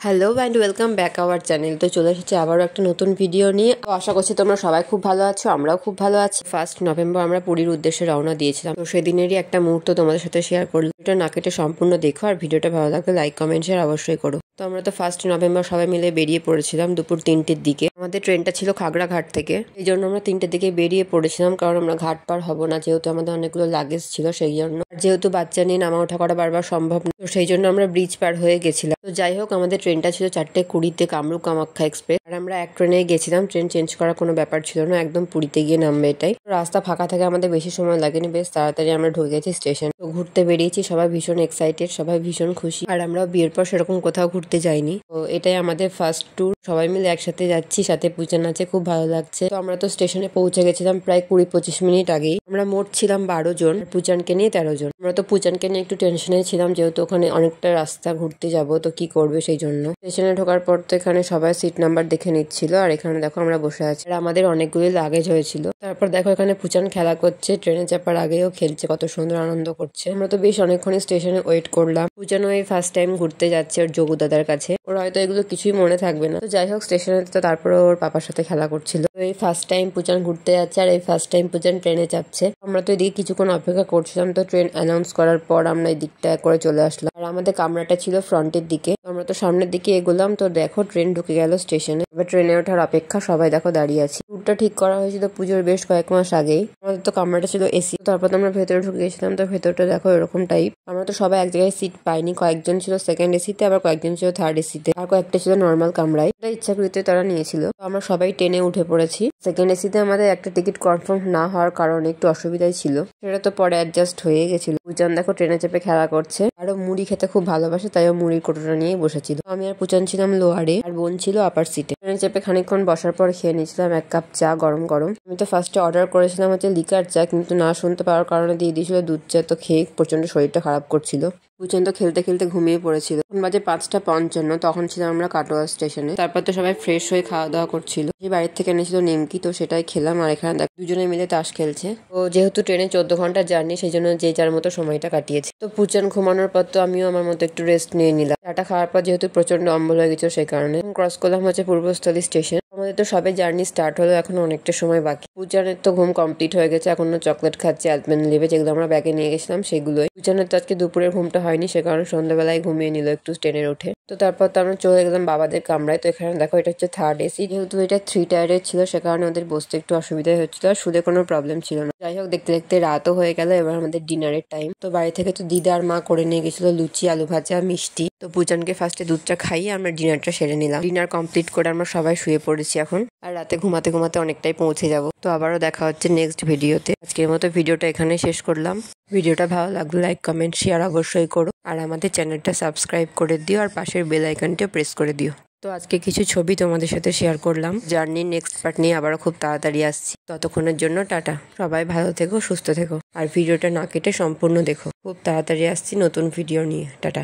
Hello and welcome back our channel. তো চলে এসেছি আবারও একটা নতুন ভিডিও নিয়ে। তো আশা করছি তোমরা সবাই খুব ভালো আছো, আমরাও খুব ভালো আছি। 1 নভেম্বর আমরা পুরীর উদ্দেশ্যে রওনা দিয়েছিলাম। তো সেদিনেরই একটা মুহূর্ত তোমাদের সাথে শেয়ার করলাম। ভিডিওটা না কেটে সম্পূর্ণ দেখো, আর ভিডিওটা ভালো লাগলে লাইক কমেন্ট শেয়ার অবশ্যই করো। তো আমরা তো 1 নভেম্বর সবাই মিলে বেরিয়ে পড়েছিলাম দুপুর 3টের দিকে। আমাদের ট্রেনটা ছিল খাগড়াঘাট থেকে, এই জন্য আমরা 3টের দিকে বেরিয়ে পড়েছিলাম, কারণ আমরা ঘাট পার হবো না, যেহেতু আমাদের অনেকগুলো লাগেজ ছিল সেই জন্য। যেহেতু বাচ্চা নিয়ে নামা ওঠা করা বারবার সম্ভব না, তো সেই জন্য আমরা ব্রিজ পার হয়ে গেছিলাম। তো যাই হোক, আমাদের ট্রেনটা ছিল 4:20 কামরূপ কামাখ্যা এক্সপ্রেস, আর আমরা এক ট্রেনে গেছিলাম। ট্রেন চেঞ্জ করার কোনো ব্যাপার ছিল না, একদম পুরীতে গিয়ে নামবে এটাই। রাস্তা ফাঁকা থাকে, আমাদের বেশি সময় লাগেনি, বেশ তাড়াতাড়ি আমরা ঢুকে গেছি স্টেশন। তো ঘুরতে বেরিয়েছি, সবাই ভীষণ এক্সাইটেড, সবাই ভীষণ খুশি। আর আমরা বিয়ের পর সেরকম কোথাও ঘুরতে যাইনি, তো এটাই আমাদের ফার্স্ট ট্যুর। সবাই মিলে একসাথে যাচ্ছি, সাথে পূজন আছে, খুব ভালো লাগছে। তো আমরা তো স্টেশনে পৌঁছে গেছিলাম প্রায় 20-25 মিনিট আগেই। আমরা মোট ছিলাম 12 জন, পূজনকে নিয়ে 13 জন। আমরা তো পূজনকে নিয়ে একটু টেনশনে ছিলাম, যেহেতু ওখানে অনেকটা রাস্তা ঘুরতে যাব, তো কি করবে সেই জন্য। স্টেশনে ঢোকার পর তো এখানে সবাই সিট নাম্বার দেখে নিচ্ছিল, আর এখানে দেখো আমরা বসে আছি, আর আমাদের অনেকগুলি লাগেজ হয়েছিল। তারপর দেখো এখানে পূজন খেলা করছে, ট্রেনে চাপার আগেও খেলছে, কত সুন্দর আনন্দ করছে। আমরা তো বেশ অনেকক্ষণ স্টেশনে ওয়েট করলাম। পূজন ওই ফার্স্ট টাইম ঘুরতে যাচ্ছে ওর যোগু দাদার কাছে, ওর হয়তো এগুলো কিছুই মনে থাকবে না। তো যাই হোক, স্টেশনে তো তারপরে ওর পাপার সাথে খেলা করছিল। এই ফার্স্ট টাইম পূজন ঘুরতে যাচ্ছে, আর এই ফার্স্ট টাইম পূজন ট্রেনে চাপছে। আমরা তো এদিকে কিছুক্ষণ অপেক্ষা করছিলাম, তো ট্রেন অ্যানাউন্স করার পর আমরা এই দিকটা করে চলে আসলাম। আর আমাদের কামরাটা ছিল ফ্রন্টের দিকে, আমরা তো সামনের দিকে এগোলাম। তো দেখো ট্রেন ঢুকে গেল স্টেশনে, এবার ট্রেনে ওঠার অপেক্ষা, সবাই দেখো দাঁড়িয়ে আছি। ট্যুরটা ঠিক করা হয়েছিল পুজোর বেশ কয়েক মাস আগেই। আমাদের তো কামরাটা ছিল এসি, তারপর তো আমরা ভেতরে ঢুকে গেছিলাম। তো ভেতরটা দেখো এরকম টাইপ। আমরা তো সবাই এক জায়গায় সিট পাইনি, কয়েকজন ছিল সেকেন্ড এসিতে, আবার কয়েকজন ছিল থার্ড এসিতে, আর কয়েকটা ছিল নর্মাল কামরায়। এটা ইচ্ছাকৃত তারা নিয়েছিল। তো আমরা সবাই ট্রেনে উঠে পড়েছি। সেকেন্ড এসিতে আমাদের একটা টিকিট কনফার্ম না হওয়ার কারণে একটু অসুবিধাই ছিল, সেটা তো পরে অ্যাডজাস্ট হয়ে গেছিল। পূজন দেখো ট্রেনে চেপে খেলা করছে, আরো মুড়ি খেতে খুব ভালোবাসে, তাই ও মুড়ির কোটোটা নিয়েই বসেছিল। আমি আর পূজন ছিলাম লোয়ারে, আর বোন ছিল আপার সিটে। ট্রেনে চেপে খানিকক্ষণ বসার পর খেয়ে নিয়েছিলাম 1 কাপ চা গরম গরম। আমি তো ফার্স্টে অর্ডার করেছিলাম হচ্ছে লিকার চা, কিন্তু না শুনতে পাওয়ার কারণে দিয়ে দিয়েছিল দুধ চা। তো খেয়ে প্রচন্ড শরীরটা খারাপ করছিল। পূজন তো খেলতে খেলতে ঘুমিয়ে পড়েছিল। এখন বাজে 5:55, তখন ছিলাম আমরা কাটোয়া স্টেশনে। তারপর তো সবাই ফ্রেশ হয়ে খাওয়া দাওয়া করছিল। সেই বাড়ির থেকে এনেছিল নিমকি, তো সেটাই খেলাম। আর এখানে দেখ দুজনে মিলে তাস খেলছে। তো যেহেতু ট্রেনে 14 ঘন্টার জার্নি, সেই জন্য যে যার মতো সময়টা কাটিয়েছে। তো পূজন ঘুমানোর পর তো আমিও আমার মতো একটু রেস্ট নিয়ে নিলাম। চাটা খাওয়ার পর যেহেতু প্রচন্ড অম্বল হয়ে গেছিল, সেই কারণে ক্রস করলাম হচ্ছে পূর্বস্থলী স্টেশন। আমাদের তো সবে জার্নি স্টার্ট হলো, এখন অনেকটা সময় বাকি। পূজনের তো ঘুম কমপ্লিট হয়ে গেছে, এখনো চকলেট খাচ্ছে, আলমন্ড যেগুলো আমরা ব্যাগে নিয়ে গেছিলাম সেগুলোই। পূজনের তো আজকে দুপুরের ঘুমটা হয়নি, সে কারণে সন্ধ্যাবেলায় ঘুমিয়ে নিল একটু ট্রেনের উঠে। তো তারপর তো আমরা চলে গেলাম বাবাদের কামরায়। তো এখানে দেখো এটা হচ্ছে থার্ড এসি, যেহেতু এটা 3 টায়ারের ছিল, সে কারণে ওদের বসতে একটু অসুবিধা হচ্ছিল, আর শুতে কোনো প্রবলেম ছিল না। যাই হোক, দেখতে দেখতে রাতও হয়ে গেল, এবার আমাদের ডিনারের টাইম। তো বাড়ি থেকে তো দিদা আর মা করে নিয়ে গেছিল লুচি, আলু ভাজা, মিষ্টি। তো পূজনকে ফার্স্টে দুধটা খাইয়ে আমরা ডিনারটা সেরে নিলাম। ডিনার কমপ্লিট করে আমরা সবাই শুয়ে পড়েছি এখন, আর রাতে ঘুমাতে ঘুমাতে অনেকটাই পৌঁছে যাব। তো আবারও দেখা হচ্ছে নেক্সট ভিডিওতে। আজকের মতো ভিডিওটা এখানে শেষ করলাম। ভিডিওটা ভালো লাগলে লাইক কমেন্ট শেয়ার অবশ্যই করো, আর আমাদের চ্যানেলটা সাবস্ক্রাইব করে দিও, আর পাশের বেল আইকনটিও প্রেস করে দিও। তো আজকে কিছু ছবি তোমাদের সাথে শেয়ার করলাম। জার্নির নেক্সট পার্ট নিয়ে আবারও খুব তাড়াতাড়ি আসছি। ততক্ষণের জন্য টাটা, সবাই ভালো থেকো, সুস্থ থেকো, আর ভিডিওটা না কেটে সম্পূর্ণ দেখো। খুব তাড়াতাড়ি আসছি নতুন ভিডিও নিয়ে। টাটা।